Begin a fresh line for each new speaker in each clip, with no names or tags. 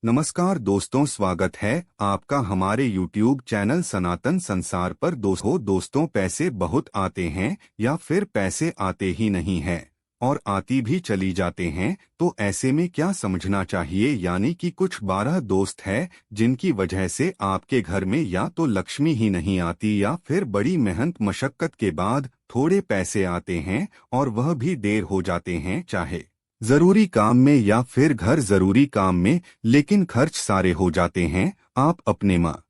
नमस्कार दोस्तों, स्वागत है आपका हमारे YouTube चैनल सनातन संसार पर। दोस्तों, पैसे बहुत आते हैं या फिर पैसे आते ही नहीं हैं और आती भी चली जाते हैं, तो ऐसे में क्या समझना चाहिए? यानी कि कुछ 12 दोस्त हैं जिनकी वजह से आपके घर में या तो लक्ष्मी ही नहीं आती या फिर बड़ी मेहनत मशक्कत के बाद थोड़े पैसे आते हैं और वह भी देर हो जाते हैं, चाहे जरूरी काम में या फिर घर जरूरी काम में, लेकिन खर्च सारे हो जाते हैं। आप अपने माँ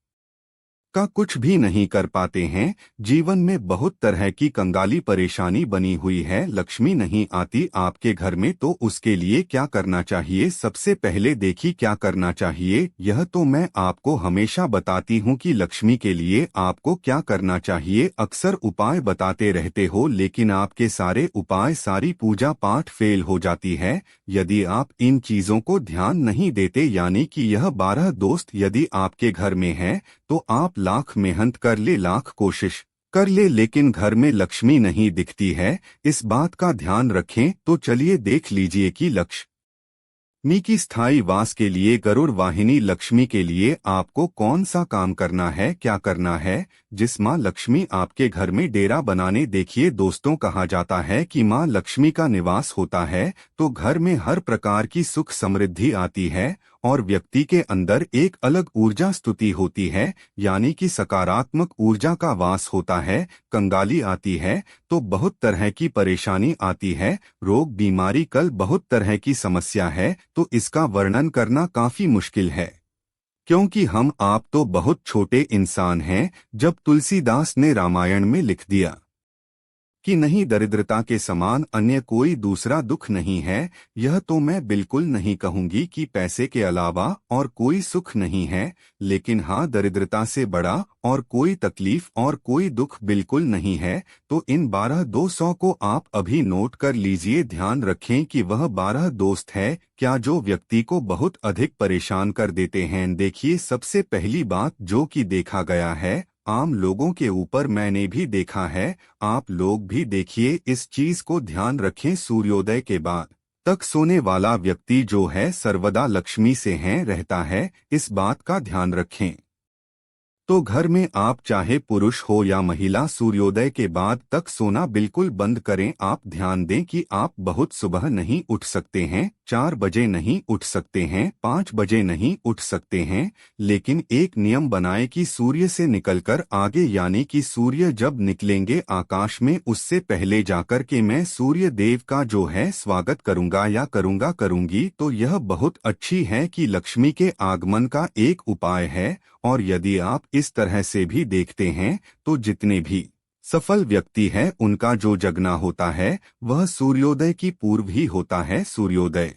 का कुछ भी नहीं कर पाते हैं। जीवन में बहुत तरह की कंगाली परेशानी बनी हुई है। लक्ष्मी नहीं आती आपके घर में, तो उसके लिए क्या करना चाहिए? सबसे पहले देखिए क्या करना चाहिए। यह तो मैं आपको हमेशा बताती हूँ कि लक्ष्मी के लिए आपको क्या करना चाहिए। अक्सर उपाय बताते रहते हो, लेकिन आपके सारे उपाय, सारी पूजा पाठ फेल हो जाती है यदि आप इन चीजों को ध्यान नहीं देते। यानी कि यह 12 दोस्त यदि आपके घर में है तो आप लाख मेहनत कर ले, लाख कोशिश कर ले, लेकिन घर में लक्ष्मी नहीं दिखती है। इस बात का ध्यान रखें। तो चलिए देख लीजिए कि लक्ष्मी की स्थायी वास के लिए, गरुड़ वाहिनी लक्ष्मी के लिए आपको कौन सा काम करना है, क्या करना है। जिस माँ लक्ष्मी आपके घर में डेरा बनाने, देखिए दोस्तों, कहा जाता है कि माँ लक्ष्मी का निवास होता है तो घर में हर प्रकार की सुख समृद्धि आती है और व्यक्ति के अंदर एक अलग ऊर्जा स्तुति होती है, यानी कि सकारात्मक ऊर्जा का वास होता है। कंगाली आती है तो बहुत तरह की परेशानी आती है, रोग बीमारी, कल बहुत तरह की समस्या है, तो इसका वर्णन करना काफी मुश्किल है, क्योंकि हम आप तो बहुत छोटे इंसान हैं। जब तुलसीदास ने रामायण में लिख दिया कि नहीं दरिद्रता के समान अन्य कोई दूसरा दुख नहीं है, यह तो मैं बिल्कुल नहीं कहूंगी कि पैसे के अलावा और कोई सुख नहीं है, लेकिन हाँ, दरिद्रता से बड़ा और कोई तकलीफ और कोई दुख बिल्कुल नहीं है। तो इन 12-200 को आप अभी नोट कर लीजिए। ध्यान रखें कि वह 12 दोस्त है क्या जो व्यक्ति को बहुत अधिक परेशान कर देते हैं। देखिए, सबसे पहली बात जो कि देखा गया है आम लोगों के ऊपर, मैंने भी देखा है, आप लोग भी देखिए, इस चीज को ध्यान रखें। सूर्योदय के बाद तक सोने वाला व्यक्ति जो है सर्वदा लक्ष्मी से है रहता है, इस बात का ध्यान रखें। तो घर में आप चाहे पुरुष हो या महिला, सूर्योदय के बाद तक सोना बिल्कुल बंद करें। आप ध्यान दें कि आप बहुत सुबह नहीं उठ सकते हैं, 4 बजे नहीं उठ सकते हैं, 5 बजे नहीं उठ सकते हैं, लेकिन एक नियम बनाएं कि सूर्य से निकलकर आगे, यानी कि सूर्य जब निकलेंगे आकाश में, उससे पहले जाकर के मैं सूर्य देव का जो है स्वागत करूंगा या करूंगी। तो यह बहुत अच्छी है कि लक्ष्मी के आगमन का एक उपाय है। और यदि आप इस तरह से भी देखते हैं तो जितने भी सफल व्यक्ति हैं उनका जो जगना होता है वह सूर्योदय की पूर्व ही होता है। सूर्योदय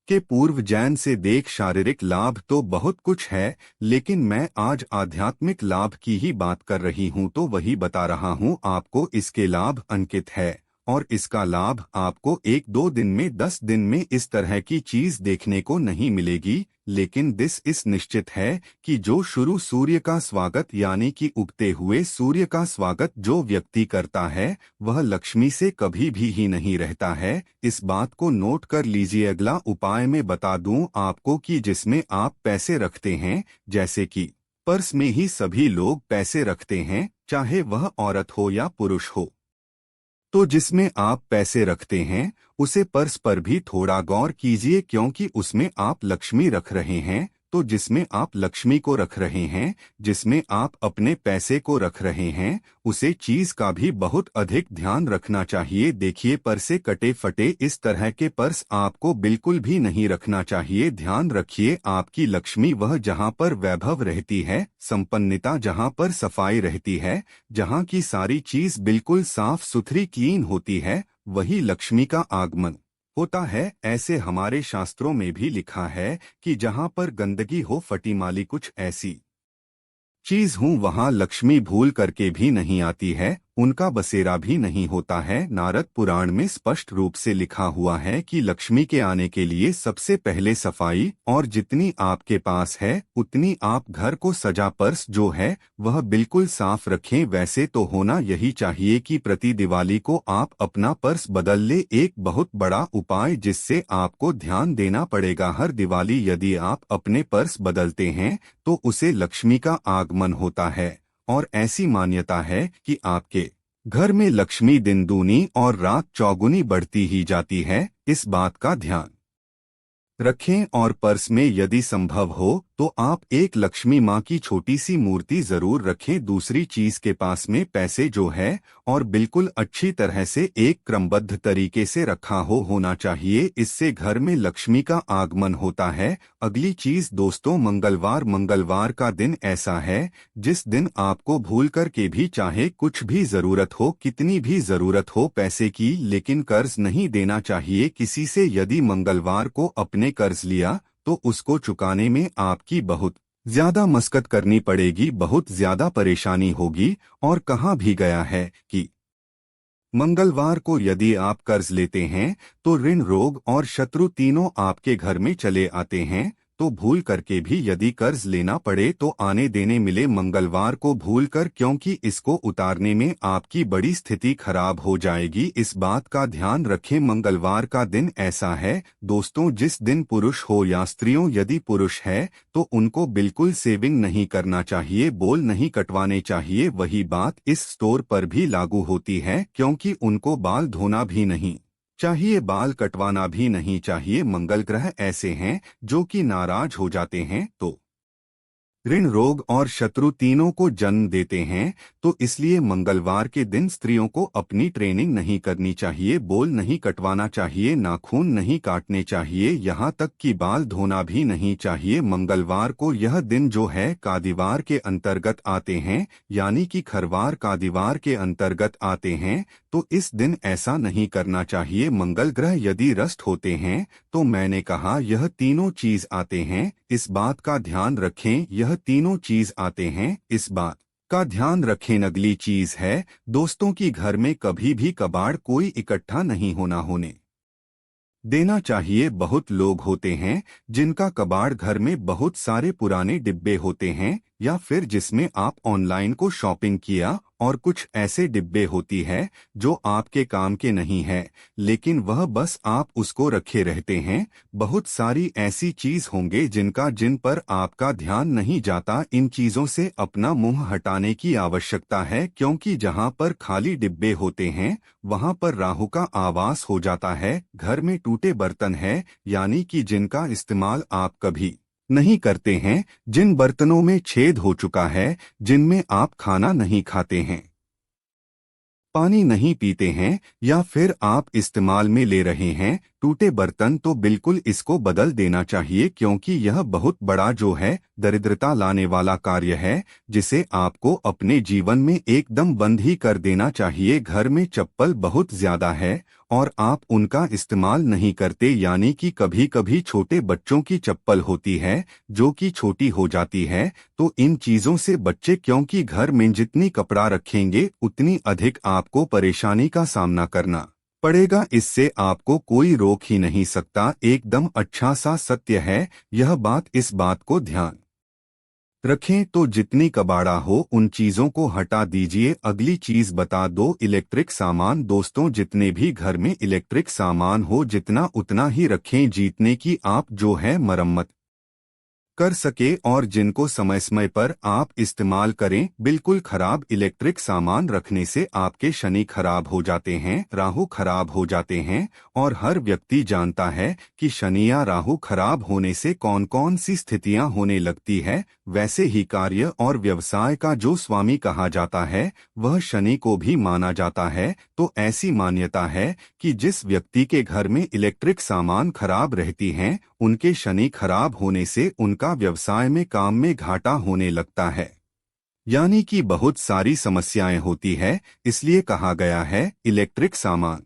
के पूर्व जैन से देख, शारीरिक लाभ तो बहुत कुछ है, लेकिन मैं आज आध्यात्मिक लाभ की ही बात कर रही हूँ, तो वही बता रहा हूँ आपको। इसके लाभ अंकित है और इसका लाभ आपको 1-2 दिन में, 10 दिन में इस तरह की चीज देखने को नहीं मिलेगी, लेकिन इस निश्चित है कि जो शुरू सूर्य का स्वागत, यानी कि उगते हुए सूर्य का स्वागत जो व्यक्ति करता है वह लक्ष्मी से कभी भी ही नहीं रहता है। इस बात को नोट कर लीजिए। अगला उपाय मैं बता दूं आपको कि जिसमें आप पैसे रखते हैं, जैसे कि पर्स में ही सभी लोग पैसे रखते हैं, चाहे वह औरत हो या पुरुष हो, तो जिसमें आप पैसे रखते हैं उसे पर्स पर भी थोड़ा गौर कीजिए, क्योंकि उसमें आप लक्ष्मी रख रहे हैं। तो जिसमें आप लक्ष्मी को रख रहे हैं, जिसमें आप अपने पैसे को रख रहे हैं, उसे चीज का भी बहुत अधिक ध्यान रखना चाहिए। देखिए, पर्से कटे फटे इस तरह के पर्स आपको बिल्कुल भी नहीं रखना चाहिए। ध्यान रखिए, आपकी लक्ष्मी वह जहाँ पर वैभव रहती है, संपन्नता जहाँ पर सफाई रहती है, जहाँ की सारी चीज बिल्कुल साफ सुथरी क्लीन होती है, वही लक्ष्मी का आगमन होता है। ऐसे हमारे शास्त्रों में भी लिखा है कि जहाँ पर गंदगी हो, फटीमाली कुछ ऐसी चीज हूँ, वहाँ लक्ष्मी भूल करके भी नहीं आती है। उनका बसेरा भी नहीं होता है। नारद पुराण में स्पष्ट रूप से लिखा हुआ है कि लक्ष्मी के आने के लिए सबसे पहले सफाई, और जितनी आपके पास है उतनी आप घर को सजा, पर्स जो है वह बिल्कुल साफ रखें। वैसे तो होना यही चाहिए कि प्रति दिवाली को आप अपना पर्स बदल ले, एक बहुत बड़ा उपाय जिससे आपको ध्यान देना पड़ेगा। हर दिवाली यदि आप अपने पर्स बदलते हैं तो उसे लक्ष्मी का आगमन होता है, और ऐसी मान्यता है कि आपके घर में लक्ष्मी दिन दूनी और रात चौगुनी बढ़ती ही जाती है। इस बात का ध्यान रखें, और पर्स में यदि संभव हो तो आप एक लक्ष्मी माँ की छोटी सी मूर्ति जरूर रखें। दूसरी चीज के पास में पैसे जो है और बिल्कुल अच्छी तरह से एक क्रमबद्ध तरीके से रखा होना चाहिए, इससे घर में लक्ष्मी का आगमन होता है। अगली चीज दोस्तों, मंगलवार का दिन ऐसा है जिस दिन आपको भूल कर के भी, चाहे कुछ भी जरूरत हो, कितनी भी जरूरत हो पैसे की, लेकिन कर्ज नहीं देना चाहिए किसी से। यदि मंगलवार को अपने कर्ज लिया तो उसको चुकाने में आपकी बहुत ज्यादा मशक्कत करनी पड़ेगी, बहुत ज्यादा परेशानी होगी। और कहा भी गया है कि मंगलवार को यदि आप कर्ज लेते हैं तो ऋण, रोग और शत्रु तीनों आपके घर में चले आते हैं। तो भूल करके भी यदि कर्ज लेना पड़े तो आने देने मिले मंगलवार को भूल कर, क्योंकि इसको उतारने में आपकी बड़ी स्थिति खराब हो जाएगी। इस बात का ध्यान रखें। मंगलवार का दिन ऐसा है दोस्तों जिस दिन पुरुष हो या स्त्रियों, यदि पुरुष है तो उनको बिल्कुल सेविंग नहीं करना चाहिए, बाल नहीं कटवाने चाहिए। वही बात इस स्टोर पर भी लागू होती है, क्योंकि उनको बाल धोना भी नहीं चाहिए, बाल कटवाना भी नहीं चाहिए। मंगल ग्रह ऐसे हैं जो कि नाराज हो जाते हैं तो ऋण, रोग और शत्रु तीनों को जन्म देते हैं। तो इसलिए मंगलवार के दिन स्त्रियों को अपनी ट्रेनिंग नहीं करनी चाहिए, बाल नहीं कटवाना चाहिए, नाखून नहीं काटने चाहिए, यहाँ तक कि बाल धोना भी नहीं चाहिए। मंगलवार को यह दिन जो है कादिवार के अंतर्गत आते हैं, यानी कि खरवार कादिवार के अंतर्गत आते हैं। तो इस दिन ऐसा नहीं करना चाहिए। मंगल ग्रह यदि रस्ट होते हैं तो मैंने कहा यह तीनों चीज आते हैं, इस बात का ध्यान रखें। यह तीनों चीज आते हैं, इस बात का ध्यान रखें। अगली चीज है दोस्तों की घर में कभी भी कबाड़ कोई इकट्ठा नहीं होने देना चाहिए। बहुत लोग होते हैं जिनका कबाड़ घर में बहुत सारे पुराने डिब्बे होते हैं, या फिर जिसमें आप ऑनलाइन को शॉपिंग किया और कुछ ऐसे डिब्बे होती है जो आपके काम के नहीं है, लेकिन वह बस आप उसको रखे रहते हैं। बहुत सारी ऐसी चीज होंगे जिन पर आपका ध्यान नहीं जाता। इन चीजों से अपना मुंह हटाने की आवश्यकता है, क्योंकि जहां पर खाली डिब्बे होते हैं वहां पर राहु का आवास हो जाता है। घर में टूटे बर्तन है, यानी कि जिनका इस्तेमाल आप कभी नहीं करते हैं, जिन बर्तनों में छेद हो चुका है, जिनमें आप खाना नहीं खाते हैं, पानी नहीं पीते हैं, या फिर आप इस्तेमाल में ले रहे हैं टूटे बर्तन, तो बिल्कुल इसको बदल देना चाहिए, क्योंकि यह बहुत बड़ा जो है दरिद्रता लाने वाला कार्य है, जिसे आपको अपने जीवन में एकदम बंद ही कर देना चाहिए। घर में चप्पल बहुत ज्यादा है और आप उनका इस्तेमाल नहीं करते, यानी कि कभी कभी छोटे बच्चों की चप्पल होती है जो कि छोटी हो जाती है। तो इन चीजों से बच्चे, क्योंकि घर में जितनी कपड़ा रखेंगे उतनी अधिक आपको परेशानी का सामना करना पड़ेगा, इससे आपको कोई रोक ही नहीं सकता। एकदम अच्छा सा सत्य है यह बात, इस बात को ध्यान रखें। तो जितनी कबाड़ा हो उन चीजों को हटा दीजिए। अगली चीज बता दो, इलेक्ट्रिक सामान। दोस्तों जितने भी घर में इलेक्ट्रिक सामान हो जितना उतना ही रखें, जितने की आप जो है मरम्मत कर सके और जिनको समय समय पर आप इस्तेमाल करें। बिल्कुल खराब इलेक्ट्रिक सामान रखने से आपके शनि खराब हो जाते हैं, राहु खराब हो जाते हैं, और हर व्यक्ति जानता है कि शनि या राहु खराब होने से कौन कौन सी स्थितियां होने लगती है। वैसे ही कार्य और व्यवसाय का जो स्वामी कहा जाता है वह शनि को भी माना जाता है। तो ऐसी मान्यता है कि जिस व्यक्ति के घर में इलेक्ट्रिक सामान खराब रहती हैं उनके शनि खराब होने से उनका व्यवसाय में काम में घाटा होने लगता है, यानी कि बहुत सारी समस्याएं होती है। इसलिए कहा गया है इलेक्ट्रिक सामान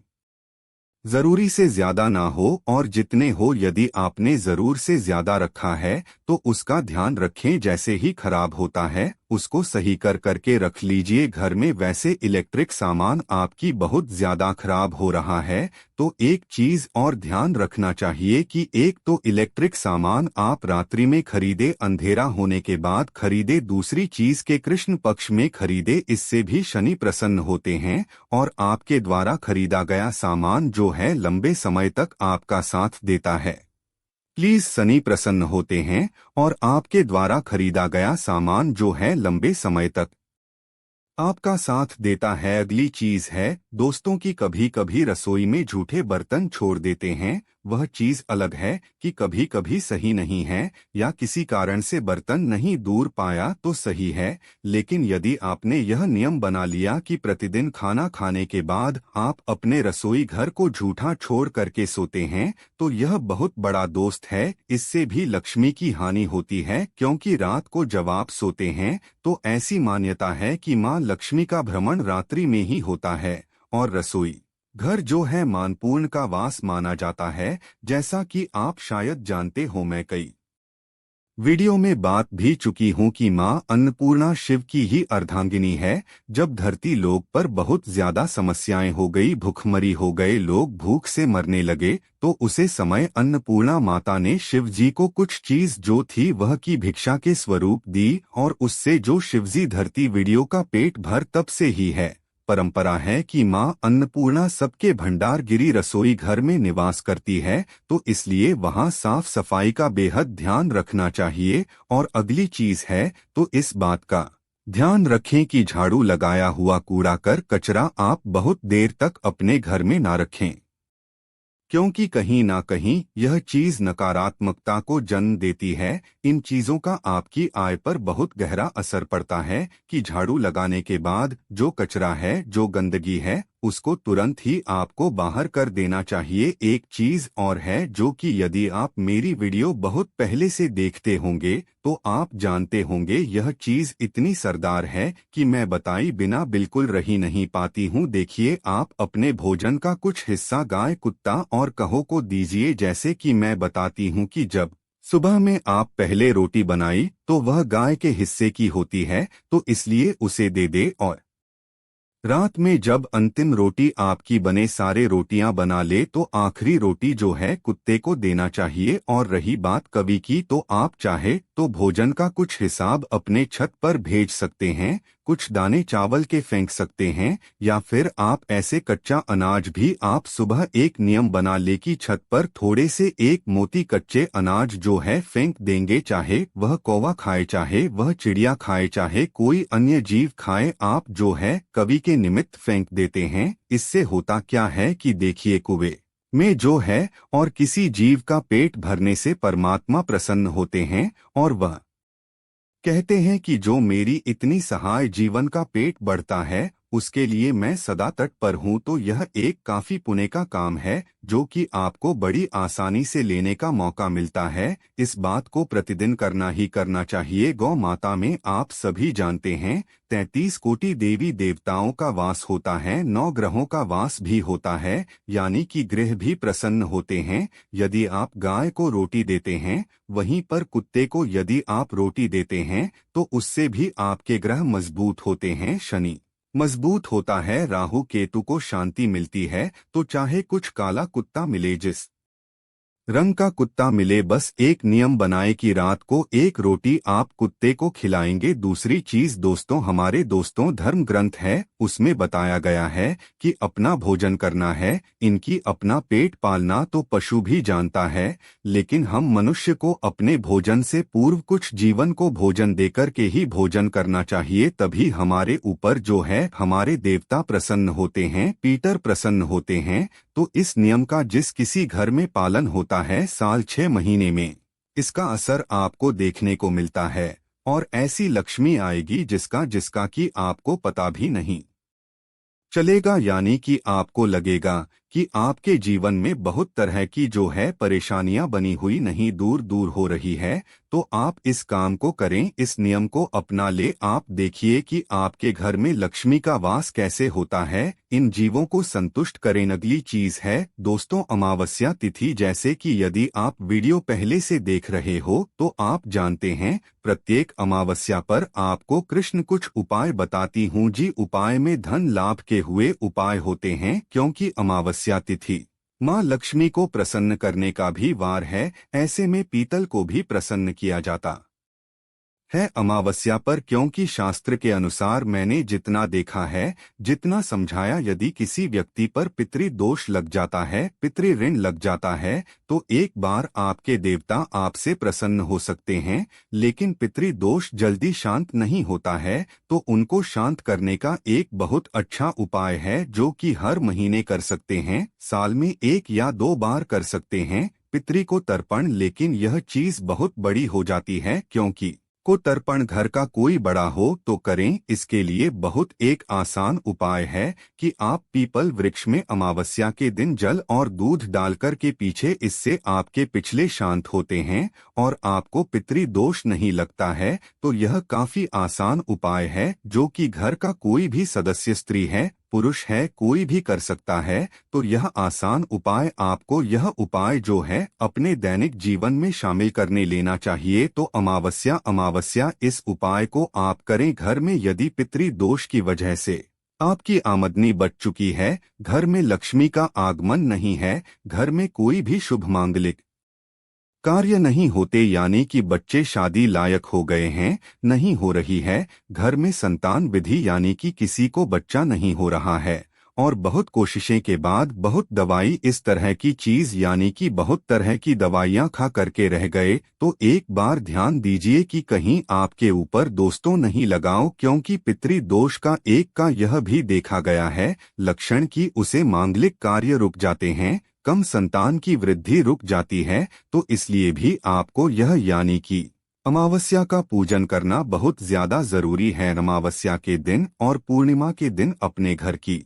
जरूरी से ज्यादा ना हो, और जितने हो यदि आपने जरूर से ज्यादा रखा है तो उसका ध्यान रखें। जैसे ही खराब होता है उसको सही करके रख लीजिए घर में। वैसे इलेक्ट्रिक सामान आपकी बहुत ज्यादा खराब हो रहा है, तो एक चीज और ध्यान रखना चाहिए कि एक तो इलेक्ट्रिक सामान आप रात्रि में खरीदे, अंधेरा होने के बाद खरीदे, दूसरी चीज के कृष्ण पक्ष में खरीदे, इससे भी शनि प्रसन्न होते हैं और आपके द्वारा खरीदा गया सामान जो है लंबे समय तक आपका साथ देता है। प्लीज शनि प्रसन्न होते हैं और आपके द्वारा खरीदा गया सामान जो है लंबे समय तक आपका साथ देता है। अगली चीज है दोस्तों की कभी कभी रसोई में झूठे बर्तन छोड़ देते हैं। वह चीज अलग है कि कभी कभी सही नहीं है या किसी कारण से बर्तन नहीं दूर पाया तो सही है, लेकिन यदि आपने यह नियम बना लिया कि प्रतिदिन खाना खाने के बाद आप अपने रसोई घर को झूठा छोड़ करके सोते हैं, तो यह बहुत बड़ा दोस्त है। इससे भी लक्ष्मी की हानि होती है, क्योंकि रात को जब आप सोते हैं तो ऐसी मान्यता है कि मां लक्ष्मी का भ्रमण रात्रि में ही होता है और रसोई घर जो है मानपूर्ण का वास माना जाता है। जैसा कि आप शायद जानते हो, मैं कई वीडियो में बात भी चुकी हूँ कि माँ अन्नपूर्णा शिव की ही अर्धांगिनी है। जब धरती लोक पर बहुत ज्यादा समस्याएं हो गई, भूखमरी हो गए, लोग भूख से मरने लगे, तो उसे समय अन्नपूर्णा माता ने शिव जी को कुछ चीज जो थी वह की भिक्षा के स्वरूप दी और उससे जो शिवजी धरती वीडियो का पेट भर। तब से ही है परंपरा है कि माँ अन्नपूर्णा सबके भंडार गिरी रसोई घर में निवास करती है, तो इसलिए वहाँ साफ सफाई का बेहद ध्यान रखना चाहिए। और अगली चीज है तो इस बात का ध्यान रखें कि झाड़ू लगाया हुआ कूड़ा कर कचरा आप बहुत देर तक अपने घर में ना रखें, क्योंकि कहीं ना कहीं यह चीज नकारात्मकता को जन्म देती है। इन चीजों का आपकी आय पर बहुत गहरा असर पड़ता है कि झाड़ू लगाने के बाद जो कचरा है, जो गंदगी है, उसको तुरंत ही आपको बाहर कर देना चाहिए। एक चीज और है जो कि यदि आप मेरी वीडियो बहुत पहले से देखते होंगे तो आप जानते होंगे, यह चीज इतनी सरदार है कि मैं बताई बिना बिल्कुल रही नहीं पाती हूँ। देखिए, आप अपने भोजन का कुछ हिस्सा गाय, कुत्ता और कहो को दीजिए। जैसे कि मैं बताती हूँ कि जब सुबह में आप पहले रोटी बनाई तो वह गाय के हिस्से की होती है, तो इसलिए उसे दे दे, और रात में जब अंतिम रोटी आपकी बने, सारे रोटियां बना ले, तो आखिरी रोटी जो है कुत्ते को देना चाहिए। और रही बात कवि की, तो आप चाहे तो भोजन का कुछ हिसाब अपने छत पर भेज सकते हैं, कुछ दाने चावल के फेंक सकते हैं, या फिर आप ऐसे कच्चा अनाज भी आप सुबह एक नियम बना ले कि छत पर थोड़े से एक मोती कच्चे अनाज जो है फेंक देंगे, चाहे वह कौवा खाए, चाहे वह चिड़िया खाए, चाहे कोई अन्य जीव खाए, आप जो है कवि के निमित्त फेंक देते हैं। इससे होता क्या है कि देखिए, कुएं में जो है और किसी जीव का पेट भरने से परमात्मा प्रसन्न होते हैं और वह कहते हैं कि जो मेरी इतनी सहाय जीवन का पेट बढ़ता है उसके लिए मैं सदा तत्पर हूँ। तो यह एक काफी पुण्य का काम है जो कि आपको बड़ी आसानी से लेने का मौका मिलता है। इस बात को प्रतिदिन करना ही करना चाहिए। गौ माता में आप सभी जानते हैं 33 कोटि देवी देवताओं का वास होता है, 9 ग्रहों का वास भी होता है, यानी कि ग्रह भी प्रसन्न होते हैं। यदि आप गाय को रोटी देते हैं, वहीं पर कुत्ते को यदि आप रोटी देते हैं, तो उससे भी आपके ग्रह मजबूत होते हैं, शनि मजबूत होता है, राहु केतु को शांति मिलती है। तो चाहे कुछ काला कुत्ता मिले, जिस रंग का कुत्ता मिले, बस एक नियम बनाए कि रात को एक रोटी आप कुत्ते को खिलाएंगे। दूसरी चीज दोस्तों, हमारे दोस्तों धर्म ग्रंथ है, उसमें बताया गया है कि अपना भोजन करना है, इनकी अपना पेट पालना तो पशु भी जानता है, लेकिन हम मनुष्य को अपने भोजन से पूर्व कुछ जीवन को भोजन देकर के ही भोजन करना चाहिए। तभी हमारे ऊपर जो है हमारे देवता प्रसन्न होते हैं, पीटर प्रसन्न होते हैं। तो इस नियम का जिस किसी घर में पालन होता है, साल 6 महीने में इसका असर आपको देखने को मिलता है और ऐसी लक्ष्मी आएगी जिसका कि आपको पता भी नहीं चलेगा। यानी कि आपको लगेगा कि आपके जीवन में बहुत तरह की जो है परेशानियां बनी हुई नहीं, दूर दूर हो रही है। तो आप इस काम को करें, इस नियम को अपना ले। आप देखिए कि आपके घर में लक्ष्मी का वास कैसे होता है। इन जीवों को संतुष्ट करें। अगली चीज है दोस्तों अमावस्या तिथि। जैसे कि यदि आप वीडियो पहले से देख रहे हो तो आप जानते हैं प्रत्येक अमावस्या पर आपको कृष्ण कुछ उपाय बताती हूँ जी। उपाय में धन लाभ के हुए उपाय होते हैं, क्योंकि अमावस्या तिथि माँ लक्ष्मी को प्रसन्न करने का भी वार है। ऐसे में पीतल को भी प्रसन्न किया जाता है अमावस्या पर, क्योंकि शास्त्र के अनुसार मैंने जितना देखा है, जितना समझाया, यदि किसी व्यक्ति पर पितृदोष लग जाता है, पितृ ऋण लग जाता है, तो एक बार आपके देवता आपसे प्रसन्न हो सकते हैं, लेकिन पितृदोष जल्दी शांत नहीं होता है। तो उनको शांत करने का एक बहुत अच्छा उपाय है जो कि हर महीने कर सकते हैं, साल में 1 या 2 बार कर सकते हैं, पितृ को तर्पण। लेकिन यह चीज बहुत बड़ी हो जाती है, क्योंकि को तर्पण घर का कोई बड़ा हो तो करें। इसके लिए बहुत एक आसान उपाय है कि आप पीपल वृक्ष में अमावस्या के दिन जल और दूध डालकर के पीछे, इससे आपके पिछले शांत होते हैं और आपको पितृदोष नहीं लगता है। तो यह काफी आसान उपाय है जो कि घर का कोई भी सदस्य, स्त्री है पुरुष है, कोई भी कर सकता है। तो यह आसान उपाय, आपको यह उपाय जो है अपने दैनिक जीवन में शामिल करने लेना चाहिए। तो अमावस्या इस उपाय को आप करें घर में। यदि पितृदोष की वजह से आपकी आमदनी बच चुकी है, घर में लक्ष्मी का आगमन नहीं है, घर में कोई भी शुभ मांगलिक कार्य नहीं होते, यानी कि बच्चे शादी लायक हो गए हैं, नहीं हो रही है, घर में संतान विधि यानी कि किसी को बच्चा नहीं हो रहा है, और बहुत कोशिशें के बाद बहुत दवाई, इस तरह की चीज यानी कि बहुत तरह की दवाइयां खा करके रह गए, तो एक बार ध्यान दीजिए कि कहीं आपके ऊपर दोस्तों नहीं लगाओ, क्योंकि पितृदोष का एक का यह भी देखा गया है लक्षण कि उसे मांगलिक कार्य रुक जाते हैं, कम संतान की वृद्धि रुक जाती है। तो इसलिए भी आपको यह यानी कि अमावस्या का पूजन करना बहुत ज्यादा जरूरी है। अमावस्या के दिन और पूर्णिमा के दिन अपने घर की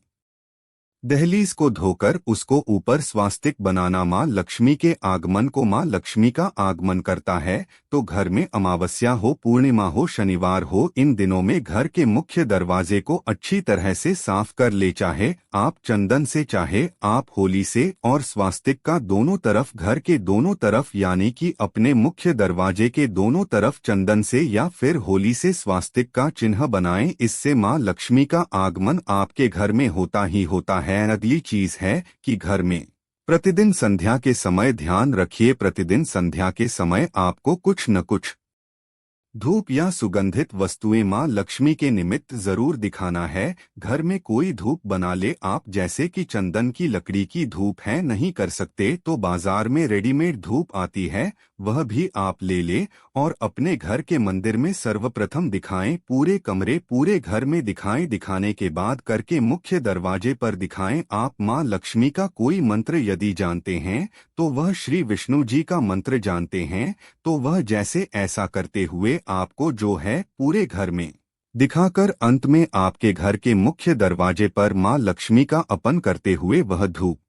दहलीज को धोकर उसको ऊपर स्वास्तिक बनाना माँ लक्ष्मी के आगमन को, माँ लक्ष्मी का आगमन करता है। तो घर में अमावस्या हो, पूर्णिमा हो, शनिवार हो, इन दिनों में घर के मुख्य दरवाजे को अच्छी तरह से साफ कर ले, चाहे आप चंदन से, चाहे आप होली से, और स्वास्तिक का दोनों तरफ, घर के दोनों तरफ यानी कि अपने मुख्य दरवाजे के दोनों तरफ चंदन से या फिर होली से स्वास्तिक का चिन्ह बनाएं। इससे माँ लक्ष्मी का आगमन आपके घर में होता ही होता है। अगली चीज है कि घर में प्रतिदिन संध्या के समय ध्यान रखिए, प्रतिदिन संध्या के समय आपको कुछ न कुछ धूप या सुगंधित वस्तुएं माँ लक्ष्मी के निमित्त जरूर दिखाना है। घर में कोई धूप बना ले आप, जैसे कि चंदन की लकड़ी की धूप है, नहीं कर सकते तो बाजार में रेडीमेड धूप आती है, वह भी आप ले ले और अपने घर के मंदिर में सर्वप्रथम दिखाएं, पूरे कमरे पूरे घर में दिखाएं, दिखाने के बाद करके मुख्य दरवाजे पर दिखाएं। आप माँ लक्ष्मी का कोई मंत्र यदि जानते हैं तो वह श्री विष्णु जी का मंत्र जानते हैं, तो वह जैसे ऐसा करते हुए आपको जो है पूरे घर में दिखाकर अंत में आपके घर के मुख्य दरवाजे पर माँ लक्ष्मी का अर्पण करते हुए वह धूप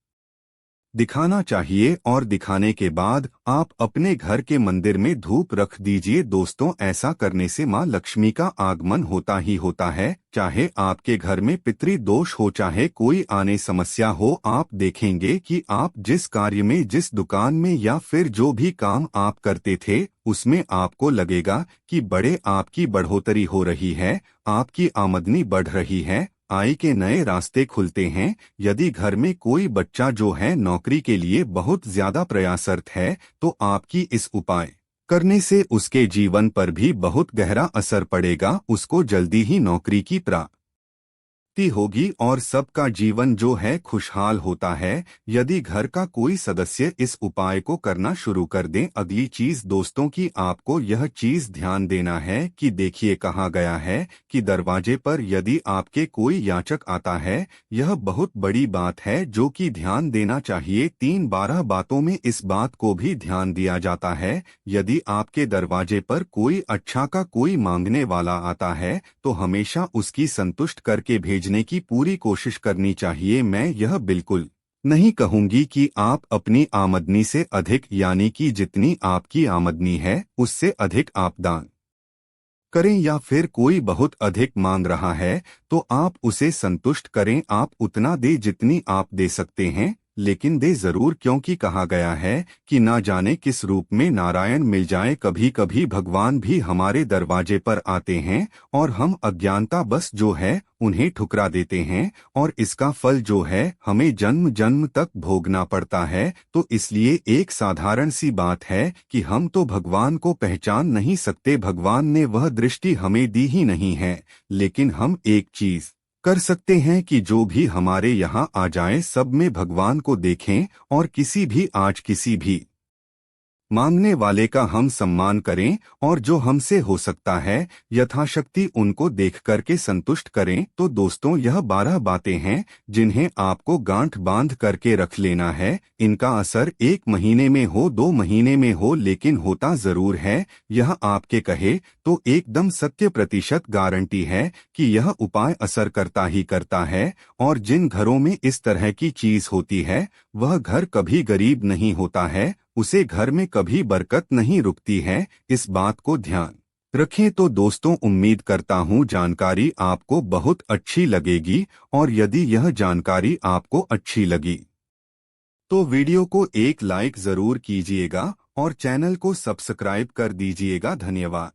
दिखाना चाहिए। और दिखाने के बाद आप अपने घर के मंदिर में धूप रख दीजिए। दोस्तों ऐसा करने से माँ लक्ष्मी का आगमन होता ही होता है, चाहे आपके घर में पितृदोष हो, चाहे कोई आने समस्या हो। आप देखेंगे कि आप जिस कार्य में, जिस दुकान में या फिर जो भी काम आप करते थे उसमें आपको लगेगा कि बड़े आपकी बढ़ोतरी हो रही है, आपकी आमदनी बढ़ रही है, आय के नए रास्ते खुलते हैं। यदि घर में कोई बच्चा जो है नौकरी के लिए बहुत ज्यादा प्रयासरत है, तो आपकी इस उपाय करने से उसके जीवन पर भी बहुत गहरा असर पड़ेगा, उसको जल्दी ही नौकरी की प्राप्ति होगी और सबका जीवन जो है खुशहाल होता है, यदि घर का कोई सदस्य इस उपाय को करना शुरू कर दे। अगली चीज दोस्तों की आपको यह चीज ध्यान देना है कि देखिए कहा गया है कि दरवाजे पर यदि आपके कोई याचक आता है, यह बहुत बड़ी बात है जो कि ध्यान देना चाहिए। 3-12 बातों में इस बात को भी ध्यान दिया जाता है। यदि आपके दरवाजे पर कोई अच्छा का कोई मांगने वाला आता है तो हमेशा उसकी संतुष्ट करके भेजने की पूरी कोशिश करनी चाहिए। मैं यह बिल्कुल नहीं कहूंगी कि आप अपनी आमदनी से अधिक यानी कि जितनी आपकी आमदनी है उससे अधिक आप दान करें या फिर कोई बहुत अधिक मांग रहा है तो आप उसे संतुष्ट करें। आप उतना दे जितनी आप दे सकते हैं, लेकिन दे जरूर, क्योंकि कहा गया है कि ना जाने किस रूप में नारायण मिल जाए। कभी कभी भगवान भी हमारे दरवाजे पर आते हैं और हम अज्ञानता बस जो है उन्हें ठुकरा देते हैं, और इसका फल जो है हमें जन्म जन्म तक भोगना पड़ता है। तो इसलिए एक साधारण सी बात है कि हम तो भगवान को पहचान नहीं सकते, भगवान ने वह दृष्टि हमें दी ही नहीं है। लेकिन हम एक चीज कर सकते हैं कि जो भी हमारे यहाँ आ जाए सब में भगवान को देखें, और किसी भी मांगने वाले का हम सम्मान करें, और जो हमसे हो सकता है यथाशक्ति उनको देख करके संतुष्ट करें। तो दोस्तों, यह 12 बातें हैं जिन्हें आपको गांठ बांध करके रख लेना है। इनका असर 1 महीने में हो, 2 महीने में हो, लेकिन होता जरूर है। यह आपके कहे तो एकदम 100% गारंटी है कि यह उपाय असर करता ही करता है। और जिन घरों में इस तरह की चीज होती है वह घर कभी गरीब नहीं होता है, उसे घर में कभी बरकत नहीं रुकती है। इस बात को ध्यान रखें। तो दोस्तों, उम्मीद करता हूँ जानकारी आपको बहुत अच्छी लगेगी, और यदि यह जानकारी आपको अच्छी लगी तो वीडियो को एक लाइक जरूर कीजिएगा और चैनल को सब्सक्राइब कर दीजिएगा। धन्यवाद।